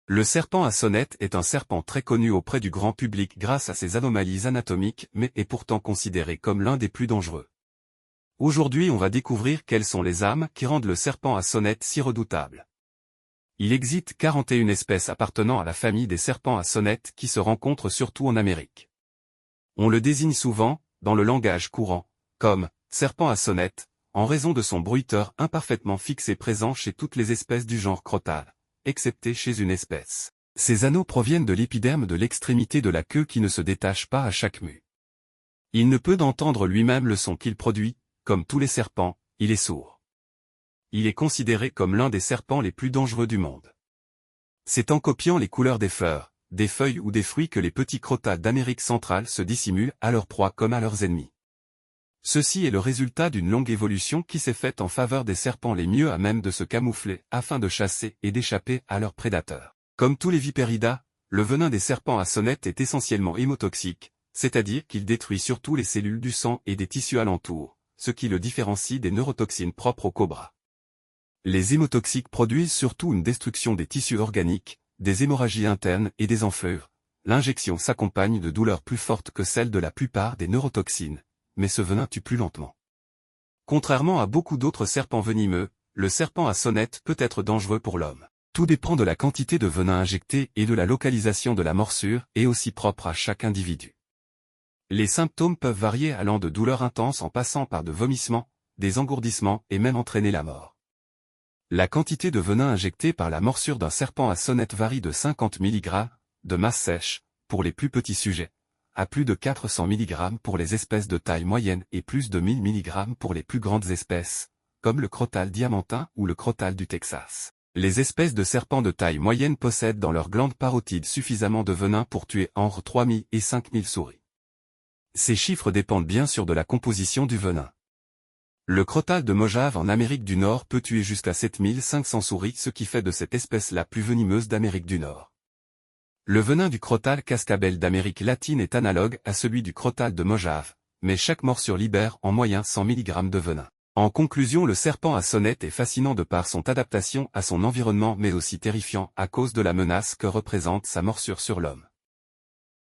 Le serpent à sonnette est un serpent très connu auprès du grand public grâce à ses anomalies anatomiques mais est pourtant considéré comme l'un des plus dangereux. Aujourd'hui on va découvrir quelles sont les armes qui rendent le serpent à sonnette si redoutable. Il existe 41 espèces appartenant à la famille des serpents à sonnette qui se rencontrent surtout en Amérique. On le désigne souvent, dans le langage courant, comme « serpent à sonnette », en raison de son bruiteur imparfaitement fixé présent chez toutes les espèces du genre Crotal, excepté chez une espèce. Ces anneaux proviennent de l'épiderme de l'extrémité de la queue qui ne se détache pas à chaque mue. Il ne peut d'entendre lui-même le son qu'il produit, comme tous les serpents, il est sourd. Il est considéré comme l'un des serpents les plus dangereux du monde. C'est en copiant les couleurs des fleurs, des feuilles ou des fruits que les petits crotales d'Amérique centrale se dissimulent à leur proie comme à leurs ennemis. Ceci est le résultat d'une longue évolution qui s'est faite en faveur des serpents les mieux à même de se camoufler afin de chasser et d'échapper à leurs prédateurs. Comme tous les vipéridas, le venin des serpents à sonnette est essentiellement hémotoxique, c'est-à-dire qu'il détruit surtout les cellules du sang et des tissus alentours, ce qui le différencie des neurotoxines propres aux cobras. Les hémotoxiques produisent surtout une destruction des tissus organiques, des hémorragies internes et des enflures. L'injection s'accompagne de douleurs plus fortes que celles de la plupart des neurotoxines, mais ce venin tue plus lentement. Contrairement à beaucoup d'autres serpents venimeux, le serpent à sonnette peut être dangereux pour l'homme. Tout dépend de la quantité de venin injecté et de la localisation de la morsure et aussi propre à chaque individu. Les symptômes peuvent varier allant de douleurs intenses en passant par de vomissements, des engourdissements et même entraîner la mort. La quantité de venin injecté par la morsure d'un serpent à sonnette varie de 50 mg, de masse sèche, pour les plus petits sujets, à plus de 400 mg pour les espèces de taille moyenne et plus de 1000 mg pour les plus grandes espèces, comme le crotal diamantin ou le crotal du Texas. Les espèces de serpents de taille moyenne possèdent dans leur glande parotide suffisamment de venin pour tuer entre 3000 et 5000 souris. Ces chiffres dépendent bien sûr de la composition du venin. Le crotal de Mojave en Amérique du Nord peut tuer jusqu'à 7500 souris, ce qui fait de cette espèce la plus venimeuse d'Amérique du Nord. Le venin du crotal cascabel d'Amérique latine est analogue à celui du crotal de Mojave, mais chaque morsure libère en moyenne 100 mg de venin. En conclusion, le serpent à sonnette est fascinant de par son adaptation à son environnement mais aussi terrifiant à cause de la menace que représente sa morsure sur l'homme.